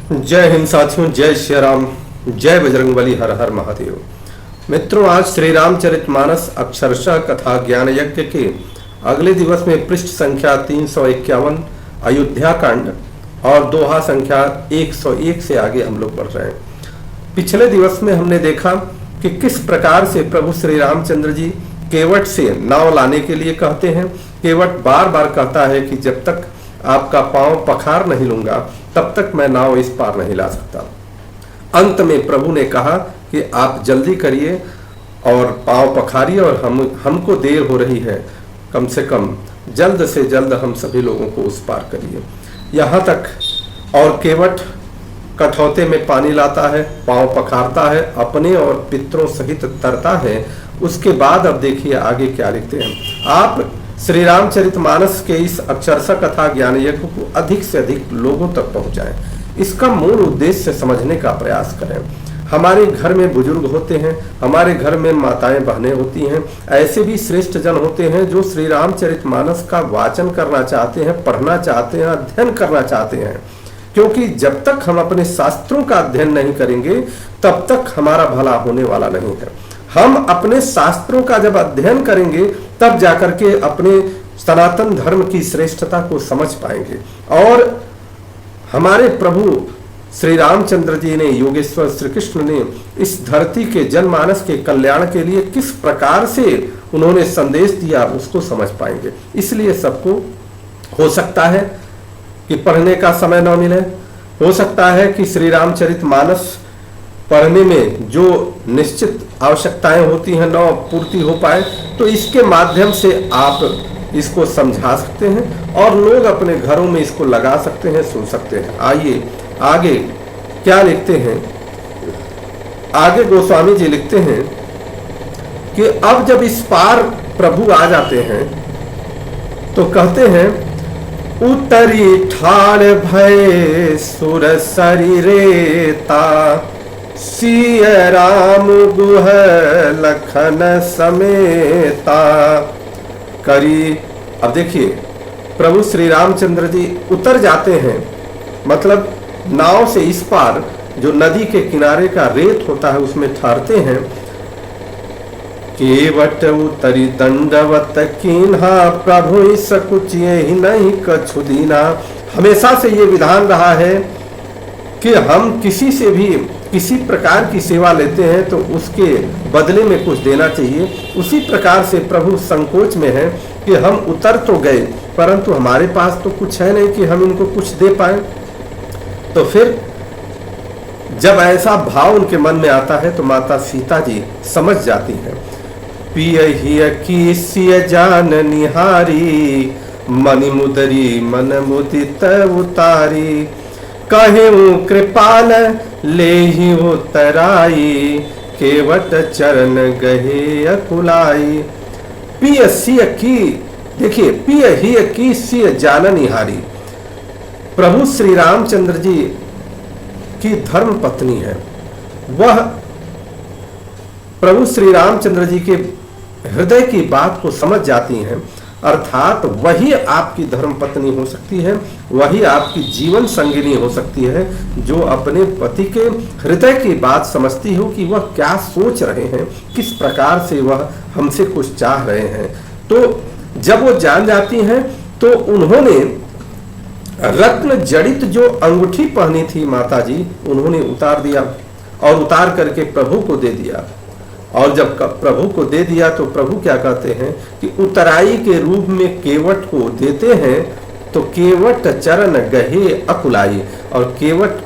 जय हिंद साथियों, जय श्री राम, जय बजरंगबली, हर हर महादेव। मित्रों, आज श्री रामचरितमानस अक्षरशः कथा ज्ञान यज्ञ के अगले दिवस में पृष्ठ संख्या 351 अयोध्या कांड और दोहा संख्या 101 से आगे हम लोग बढ़ रहे हैं। पिछले दिवस में हमने देखा कि किस प्रकार से प्रभु श्री रामचंद्र जी केवट से नाव लाने के लिए कहते हैं। केवट बार बार कहता है कि जब तक आपका पांव पखार नहीं लूंगा तब तक मैं नाव इस पार नहीं ला सकता। अंत में प्रभु ने कहा कि आप जल्दी करिए और पांव पखारिए और हमको देर हो रही है, कम से कम जल्द से जल्द हम सभी लोगों को उस पार करिए। यहाँ तक और केवट कठौते में पानी लाता है, पांव पखारता है, अपने और पितरों सहित तरता है। उसके बाद अब देखिए आगे क्या लिखते हैं। आप श्री रामचरितमानस के इस अक्षरशः कथा ज्ञान यज्ञ को अधिक से अधिक लोगों तक पहुंचाएं। इसका मूल उद्देश्य समझने का प्रयास करें। हमारे घर में बुजुर्ग होते हैं, हमारे घर में माताएं बहनें होती हैं, ऐसे भी श्रेष्ठ जन होते हैं जो श्री रामचरितमानस का वाचन करना चाहते हैं, पढ़ना चाहते हैं, अध्ययन करना चाहते हैं। क्योंकि जब तक हम अपने शास्त्रों का अध्ययन नहीं करेंगे तब तक हमारा भला होने वाला नहीं है। हम अपने शास्त्रों का जब अध्ययन करेंगे तब जाकर के अपने सनातन धर्म की श्रेष्ठता को समझ पाएंगे। और हमारे प्रभु श्री रामचंद्र जी ने, योगेश्वर श्री कृष्ण ने इस धरती के जनमानस के कल्याण के लिए किस प्रकार से उन्होंने संदेश दिया उसको समझ पाएंगे। इसलिए सबको हो सकता है कि पढ़ने का समय न मिले, हो सकता है कि श्री रामचरितमानस पढ़ने में जो निश्चित आवश्यकताएं होती हैं न पूर्ति हो पाए, तो इसके माध्यम से आप इसको समझा सकते हैं और लोग अपने घरों में इसको लगा सकते हैं, सुन सकते हैं। आइए आगे क्या लिखते हैं। आगे गोस्वामी जी लिखते हैं कि अब जब इस पार प्रभु आ जाते हैं तो कहते हैं, उतरी ठाड़ भय सुर शरीरेता, सिय राम गुह लखन समेता करी। अब देखिए प्रभु श्री रामचंद्र जी उतर जाते हैं, मतलब नाव से इस पार जो नदी के किनारे का रेत होता है उसमें ठहरते हैं। केवट उतरी दंडवत कीन्हा, प्रभु सकुचिए ही नहीं कछु दीना। हमेशा से ये विधान रहा है कि हम किसी से भी किसी प्रकार की सेवा लेते हैं तो उसके बदले में कुछ देना चाहिए। उसी प्रकार से प्रभु संकोच में है कि हम उतर तो गए परंतु हमारे पास तो कुछ है नहीं कि हम इनको कुछ दे पाए। तो फिर जब ऐसा भाव उनके मन में आता है तो माता सीता जी समझ जाती हैं। पिय हिय की सिय जान निहारी, मनि मुदरी मन मुदित उतारी, कहे कृपाल ले ही उतराई, केवट चरण गहे अकुलाई। पिय सिय की, देखिए पिय हिय की सिय जान निहारी, प्रभु श्री रामचंद्र जी की धर्म पत्नी है। वह प्रभु श्री रामचंद्र जी के हृदय की बात को समझ जाती हैं, अर्थात वही आपकी धर्म पत्नी हो सकती है, वही आपकी जीवन संगिनी हो सकती है जो अपने पति के हृदय की बात समझती हो कि वह क्या सोच रहे हैं, किस प्रकार से वह हमसे कुछ चाह रहे हैं। तो जब वो जान जाती हैं तो उन्होंने रत्न जड़ित जो अंगूठी पहनी थी माता जी, उन्होंने उतार दिया और उतार करके प्रभु को दे दिया। और जब प्रभु को दे दिया तो प्रभु क्या कहते हैं कि उतराई के रूप में केवट को देते हैं तो केवट चरण गहे अकुलाई, और केवट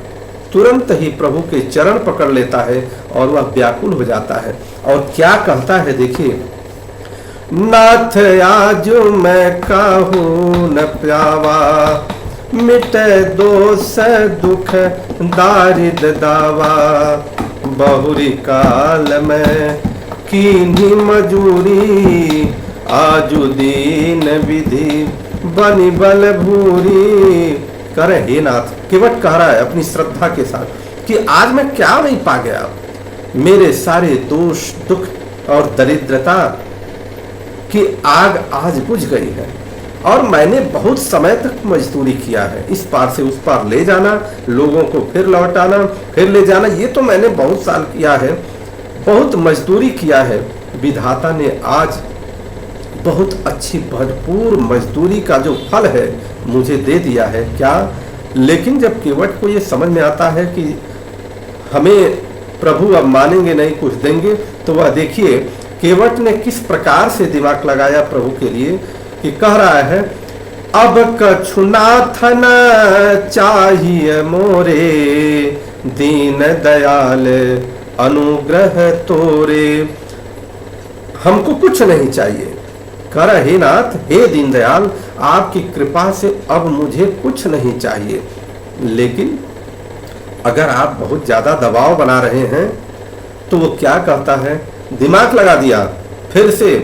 तुरंत ही प्रभु के चरण पकड़ लेता है और वह व्याकुल हो जाता है। और क्या कहता है देखिए, नाथ आज मैं काहू न प्यावा, मिटे दोष दुख दारिद दावा, बहुरी काल में कीन्ही मजूरी, आजु दीन विधि बनी बल भूरी। करे हे नाथ, केवट कह रहा है अपनी श्रद्धा के साथ कि आज मैं क्या नहीं पा गया, मेरे सारे दोष दुख और दरिद्रता की आग आज बुझ गई है। और मैंने बहुत समय तक मजदूरी किया है, इस पार से उस पार ले जाना, लोगों को फिर लौटाना, फिर ले जाना, ये तो मैंने बहुत साल किया है, बहुत मजदूरी किया है। विधाता ने आज बहुत अच्छी भरपूर मजदूरी का जो फल है मुझे दे दिया है। क्या? लेकिन जब केवट को ये समझ में आता है कि हमें प्रभु अब मानेंगे नहीं, कुछ देंगे, तो वह देखिए केवट ने किस प्रकार से दिमाग लगाया प्रभु के लिए कि कह रहा है, अब कछु नाथ न चाहिए मोरे, दीन दयाल अनुग्रह तोरे। हमको कुछ नहीं चाहिए। कह रहा, हे नाथ, हे दीनदयाल, आपकी कृपा से अब मुझे कुछ नहीं चाहिए। लेकिन अगर आप बहुत ज्यादा दबाव बना रहे हैं तो वो क्या कहता है, दिमाग लगा दिया फिर से,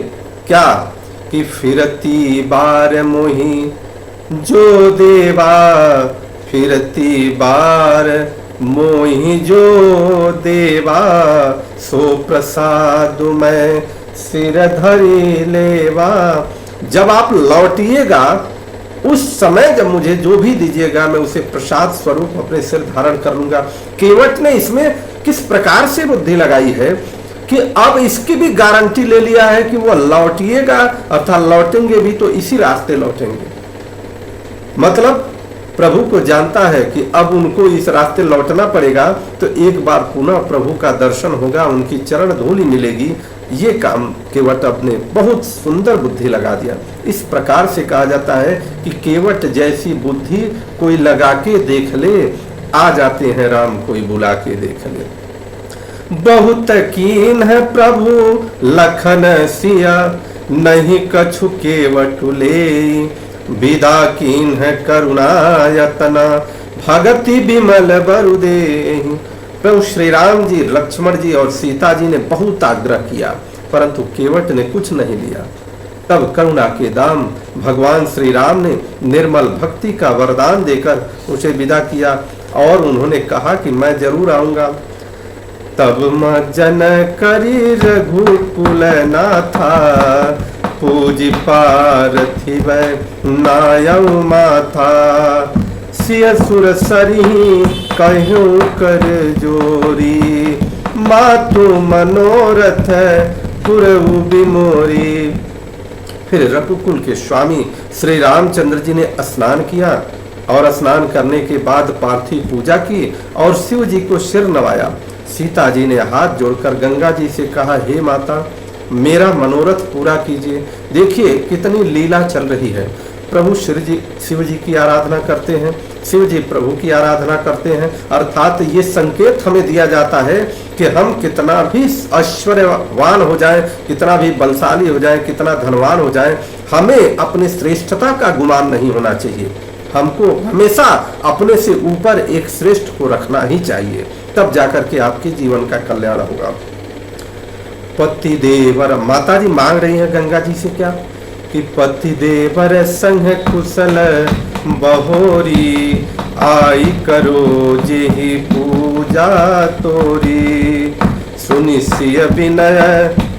क्या कि फिरती बार मोही जो देवा, फिरती बार मोही जो देवा, सो प्रसाद मैं सिर धरी लेवा। जब आप लौटिएगा उस समय जब मुझे जो भी दीजिएगा मैं उसे प्रसाद स्वरूप अपने सिर धारण कर लूंगा। केवट ने इसमें किस प्रकार से बुद्धि लगाई है कि अब इसकी भी गारंटी ले लिया है कि वो लौटिएगा, अर्थात लौटेंगे भी तो इसी रास्ते लौटेंगे। मतलब प्रभु को जानता है कि अब उनको इस रास्ते लौटना पड़ेगा, तो एक बार पुनः प्रभु का दर्शन होगा, उनकी चरण धूलि मिलेगी। ये काम केवट अपने बहुत सुंदर बुद्धि लगा दिया। इस प्रकार से कहा जाता है कि केवट जैसी बुद्धि कोई लगा के देख ले, आ जाते हैं राम कोई बुला के देख ले। बहुत कीन है प्रभु लखन सिया, नहीं कछु केवट ले, विदा कीन है करुणा यतना, भगति विमल बरुदेहि। प्रभु श्री राम जी, लक्ष्मण जी और सीता जी ने बहुत आग्रह किया, परंतु केवट ने कुछ नहीं लिया। तब करुणा के दाम भगवान श्री राम ने निर्मल भक्ति का वरदान देकर उसे विदा किया और उन्होंने कहा कि मैं जरूर आऊंगा। तब जन करी रघुकुल नाथा, पूज पार्थिव नायउ माथा, सिय सुर सरी कहूँ कर जोरी, मातु मनोरथ पुरऊ बिमोरी। फिर रघुकुल के स्वामी श्री रामचंद्र जी ने स्नान किया और स्नान करने के बाद पार्थिव पूजा की और शिव जी को सिर नवाया। सीता जी ने हाथ जोड़कर गंगा जी से कहा, हे माता, मेरा मनोरथ पूरा कीजिए। देखिए कितनी लीला चल रही है। प्रभु शिव जी की आराधना करते हैं, शिव जी प्रभु की आराधना करते हैं, अर्थात ये संकेत हमें दिया जाता है कि हम कितना भी ऐश्वर्यवान हो जाएं, कितना भी बलशाली हो जाएं, कितना धनवान हो जाएं, हमें अपनी श्रेष्ठता का गुमान नहीं होना चाहिए। हमको हमेशा अपने से ऊपर एक श्रेष्ठ को रखना ही चाहिए, तब जाकर के आपके जीवन का कल्याण होगा। पति देवर, माता जी मांग रही है गंगा जी से क्या कि पति देवर संग कुशल बहोरी, आई करो जेहि पूजा तोरी, सुनि सिय विनय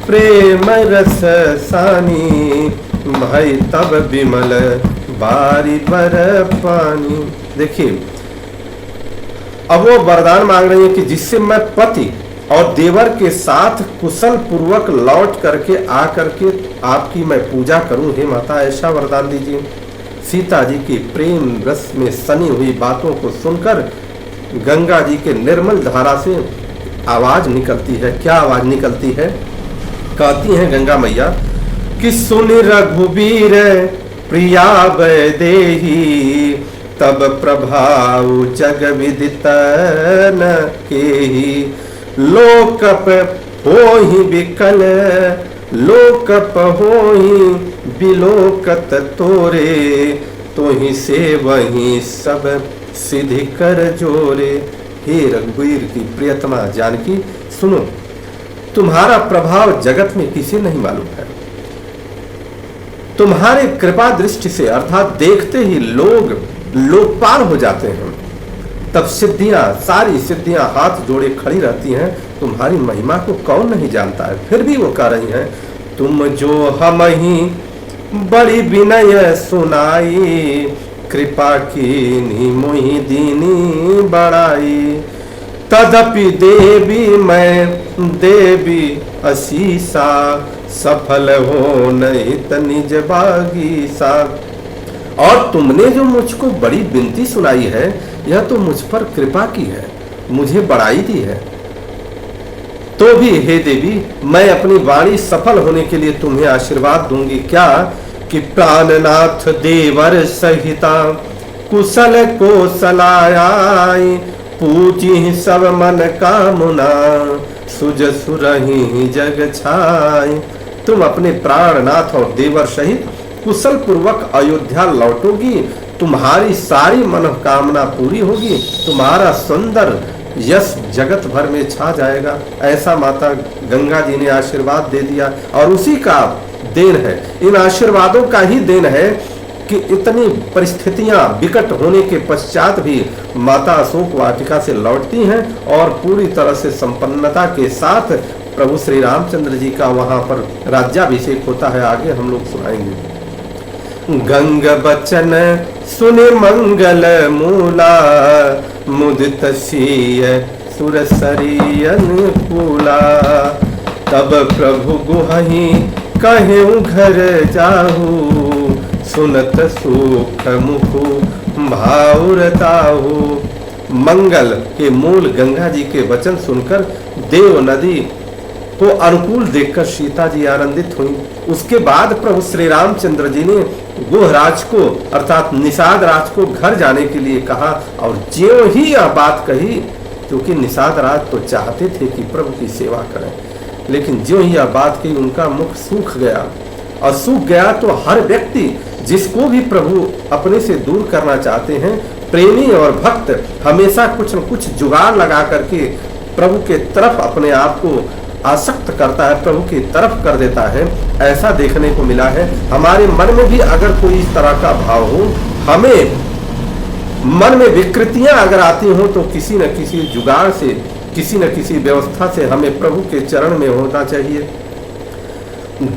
प्रेम रस सानी, भई तब विमल बारी बर पानी। देखिए अब वो वरदान मांग रही है कि जिससे मैं पति और देवर के साथ कुशल पूर्वक लौट करके आ करके आपकी मैं पूजा करूं। हे माता, ऐसा वरदान दीजिए। सीता जी की प्रेम रस में सनी हुई बातों को सुनकर गंगा जी के निर्मल धारा से आवाज निकलती है। क्या आवाज निकलती है? कहती हैं गंगा मैया कि सुन रघुबीर प्रिया वैदेही, तब प्रभाव जग विदित न केही, लोकप होहि विकल लोकप होहि बिलोकत तोरे, तोहि से वही सब सिद्धि कर जोरे। हे रघुवीर की प्रियतमा जानकी, सुनो, तुम्हारा प्रभाव जगत में किसी नहीं मालूम है। तुम्हारे कृपा दृष्टि से अर्थात देखते ही लोग लोकपाल हो जाते हैं। तब सिद्धियां, सारी सिद्धियां हाथ जोड़े खड़ी रहती हैं। तुम्हारी महिमा को कौन नहीं जानता है। फिर भी वो कह रही हैं, तुम जो हम ही बड़ी विनय सुनाई, कृपा की मोहि दीनी बड़ाई। तदपि देवी मैं देवी असीसा, सफल हो नहीं निज बागीसा। और तुमने जो मुझको बड़ी विनती सुनाई है, यह तो मुझ पर कृपा की है, मुझे बड़ाई दी है। तो भी हे देवी, मैं अपनी वाणी सफल होने के लिए तुम्हें आशीर्वाद दूंगी। क्या कि प्राणनाथ देवर सहिता, कुशल को सलायाई। पूजी सब मन कामना, सुज सुरहि जग छाई। तुम अपने प्राणनाथ और देवर सहित कुशल पूर्वक अयोध्या लौटोगी, तुम्हारी सारी मनोकामना पूरी होगी, तुम्हारा सुंदर यश जगत भर में छा जाएगा। ऐसा माता गंगा जी ने आशीर्वाद दे दिया और उसी का देन है, इन आशीर्वादों का ही देन है कि इतनी परिस्थितियां विकट होने के पश्चात भी माता अशोक वाटिका से लौटती हैं और पूरी तरह से संपन्नता के साथ प्रभु श्री रामचंद्र जी का वहां पर राज्याभिषेक होता है। आगे हम लोग सुनाएंगे। गंग बचन सुने मंगल मूला, मुदित सीय सुर सरियन पूला। तब प्रभु गुहहि कहे घर जाहू, सुनत सुख मुखु भावुरताहु। मंगल के मूल गंगा जी के वचन सुनकर देव नदी को अनुकूल देखकर सीता जी आनंदित हुई। उसके बाद प्रभु श्री रामचंद्र जी ने गुहराज को अर्थात निषाद राज को घर जाने के लिए कहा और ज्यों ही यह बात कही, क्योंकि निषाद राज तो चाहते थे कि प्रभु की सेवा करें, लेकिन ज्यों ही यह बात कही उनका मुख सूख गया। और सूख गया तो हर व्यक्ति जिसको भी प्रभु अपने से दूर करना चाहते हैं, प्रेमी और भक्त हमेशा कुछ न कुछ जुगाड़ लगा करके प्रभु के तरफ अपने आप को आसक्त करता है, प्रभु की तरफ कर देता है। ऐसा देखने को मिला है। हमारे मन में भी अगर कोई इस तरह का भाव हो, हमें मन में विकृतियां अगर आती हो, तो किसी न किसी जुगाड़ से, किसी न किसी व्यवस्था से हमें प्रभु के चरण में होना चाहिए।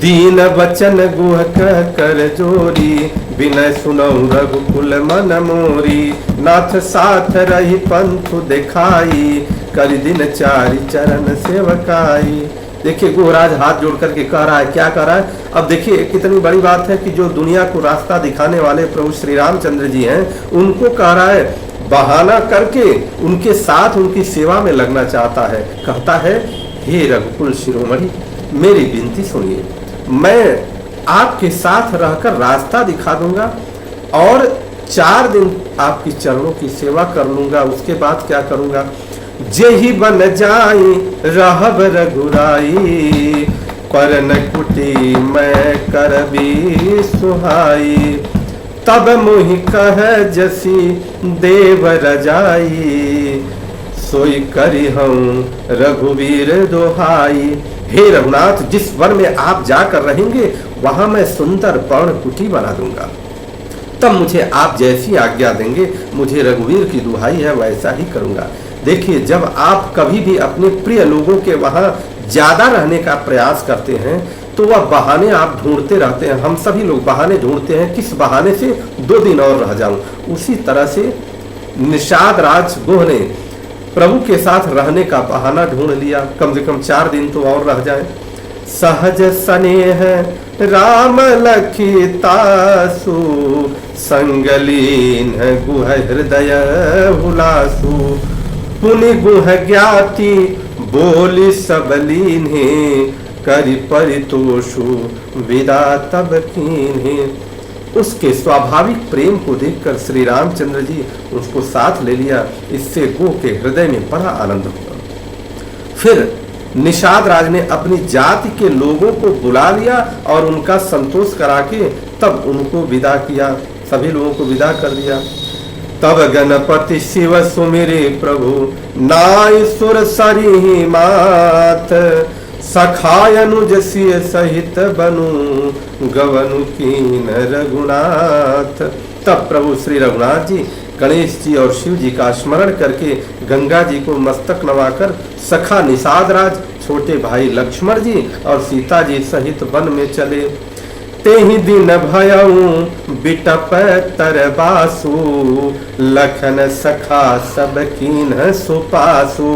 दीन वचन गुह कह कर जोरी, विनय सुनऊ रघुकुल मन मोरी। नाथ साथ रही पंथु दिखाई, कर दिन चारि चरण सेवकाई। देखिए गुहराज हाथ जोड़ करके कह रहा है, क्या कह रहा है? अब देखिए कितनी बड़ी बात है कि जो दुनिया को रास्ता दिखाने वाले प्रभु श्री रामचंद्र जी हैं, उनको कह रहा है, बहाना करके उनके साथ उनकी सेवा में लगना चाहता है। कहता है, हे रघुकुल शिरोमणि, मेरी विनती सुनिए, मैं आपके साथ रहकर रास्ता दिखा दूंगा और 4 दिन आपकी चरणों की सेवा कर लूंगा। उसके बाद क्या करूंगा? जेहि बन जाई रहब रघुराई, परन कुटी मैं करबी सुहाई। तब मोहि कह जसी देव रजाई, सोई करी हम रघुवीर दोहाई। हे रघुनाथ, जिस वन में आप जाकर रहेंगे वहां मैं सुंदर पर्ण कुटी बना दूंगा। तब मुझे आप जैसी आज्ञा देंगे, मुझे रघुवीर की दुहाई है वैसा ही करूंगा। देखिए, जब आप कभी भी अपने प्रिय लोगों के वहां ज्यादा रहने का प्रयास करते हैं तो वह बहाने आप ढूंढते रहते हैं। हम सभी लोग बहाने ढूंढते हैं, किस बहाने से 2 दिन और रह जाऊं। उसी तरह से निषाद राज गुह ने प्रभु के साथ रहने का बहाना ढूंढ लिया, कम से कम 4 दिन तो और रह जाए। सहज स्नेह राम लखी तासु, संगलीन गुह हृदय हुलासु। पुनि गुह ज्ञाति बोली सबलीन, करि परितोषु विदा तब कीन्हे। उसके स्वाभाविक प्रेम को देखकर श्री रामचंद्र जी उसको साथ ले लिया। इससे गो के हृदय में बड़ा आनंद हुआ। फिर निषाद राज ने अपनी जाति के लोगों को बुला लिया और उनका संतोष करा के तब उनको विदा किया, सभी लोगों को विदा कर दिया। तब गणपति शिव सुमिरे प्रभु, नाय सुर सरी मात। सखाय अनुज सिय सहित बनु, गवनु कीन रघुनाथ। तब प्रभु श्री रघुनाथ जी गणेश जी और शिव जी का स्मरण करके गंगा जी को मस्तक नवाकर सखा निषाद राज, छोटे भाई लक्ष्मण जी और सीता जी सहित वन में चले। तेहि दिन भयऊ बिटप तरबासु, लखन सखा सब कीन्ह सुपासु।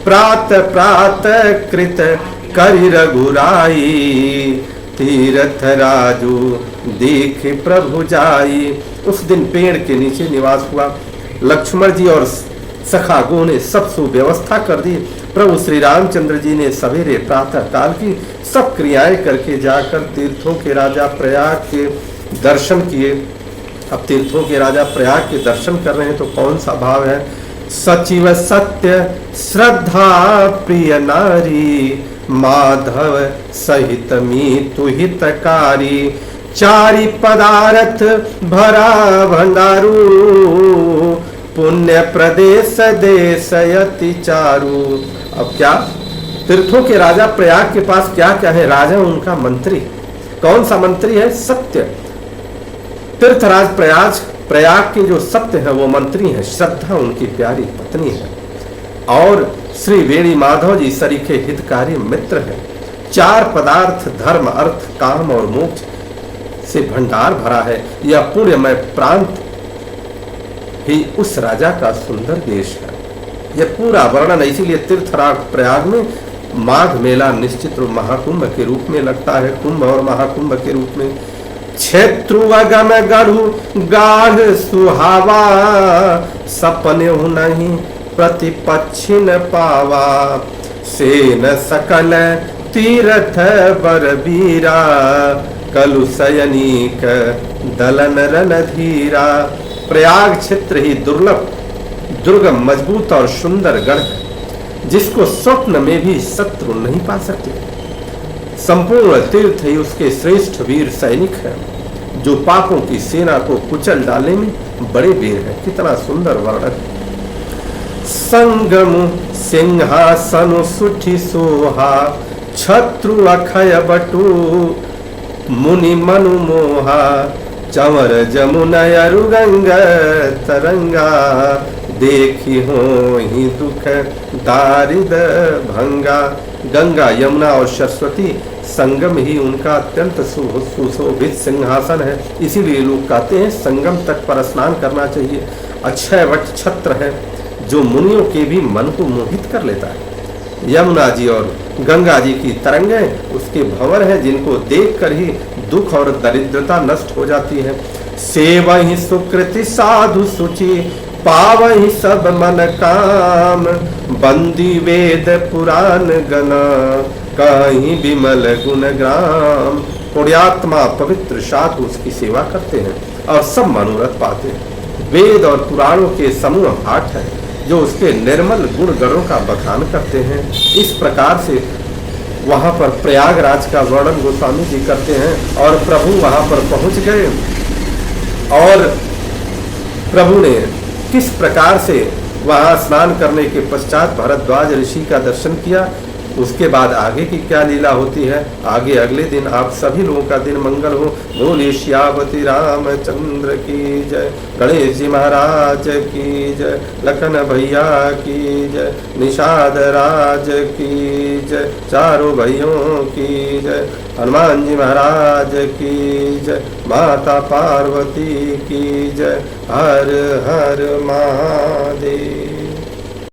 प्रात प्रात कृत करि रघुराई, तीरथ राजू देख प्रभु जाई। उस दिन पेड़ के नीचे निवास हुआ। लक्ष्मण जी और सखागों ने सब सुव्यवस्था कर दी। प्रभु श्री रामचंद्र जी ने सवेरे प्रातः काल की सब क्रियाएं करके जाकर तीर्थों के राजा प्रयाग के दर्शन किए। अब तीर्थों के राजा प्रयाग के दर्शन कर रहे हैं तो कौन सा भाव है? सचिव सत्य श्रद्धा प्रिय नारी, माधव सहित मीतु हितकारी। चारि पदार्थ भरा भंडारू, पुण्य प्रदेश देश यति चारू। अब क्या तीर्थों के राजा प्रयाग के पास क्या क्या है? राजा उनका मंत्री। कौन सा मंत्री है? सत्य। तीर्थराज प्रयाग के जो सत्य है वो मंत्री है। श्रद्धा उनकी प्यारी पत्नी है और श्री वेणी माधव जी सरीखे हितकारी मित्र है। चार पदार्थ धर्म अर्थ काम और मोक्ष से भंडार भरा है। यह पुण्यमय प्रांत ही उस राजा का सुंदर देश है। यह पूरा वर्णन इसीलिए तीर्थराज प्रयाग में माघ मेला निश्चित रूप महाकुंभ के रूप में लगता है। कुंभ और महाकुंभ के रूप में क्षेत्रु अगम गढ़ु गाढ़ सुहावा, सपने नहीं प्रतिपक्षिन पावा। सेन सकल तीर्थ बर बीरा, कलु सयनीक दलन रन धीरा। प्रयाग क्षेत्र ही दुर्लभ दुर्गम मजबूत और सुंदर गढ़ है जिसको स्वप्न में भी शत्रु नहीं पा सकते। संपूर्ण तीर्थ ही उसके श्रेष्ठ वीर सैनिक हैं जो पापों की सेना को कुचल डालने में बड़े वीर हैं। कितना सुंदर वर्णन। संगम सिंहासन सुठी सोहा, छत्रु अखय बटु मुनि मनु मोहा। चंवर जमुना अरुगंग तरंगा, देखी हो ही दुख दारिद भंगा। गंगा यमुना और सरस्वती संगम ही उनका अत्यंत सुशोभित सिंहासन है। इसीलिए लोग कहते हैं संगम तट पर स्नान करना चाहिए। अक्षय वट छत्र है जो मुनियों के भी मन को मोहित कर लेता है। यमुना जी और गंगा जी की तरंगें उसके भंवर हैं जिनको देखकर ही दुख और दरिद्रता नष्ट हो जाती है। सेवहि सुकृति साधु सुचि, पावहि सब मन काम। बंदी वेद पुराण गना, कहीं विमल गुण ग्राम। पुण्यात्मा पवित्र साधु उसकी सेवा करते हैं और सब मनोरथ पाते हैं। वेद और पुराणों के समूह पाठ है जो उसके निर्मल गुण गणों का बखान करते हैं। इस प्रकार से वहां पर प्रयागराज का वर्णन गोस्वामी जी करते हैं और प्रभु वहां पर पहुंच गए और प्रभु ने किस प्रकार से वहां स्नान करने के पश्चात भरद्वाज ऋषि का दर्शन किया। उसके बाद आगे की क्या लीला होती है आगे अगले दिन। आप सभी लोगों का दिन मंगल हो। बोले श्यावती रामचंद्र की जय, गणेश जी महाराज की जय, लखन भैया की जय, निषाद राज की जय, चारों भाइयों की जय, हनुमान जी महाराज की जय, माता पार्वती की जय। हर हर महादेव।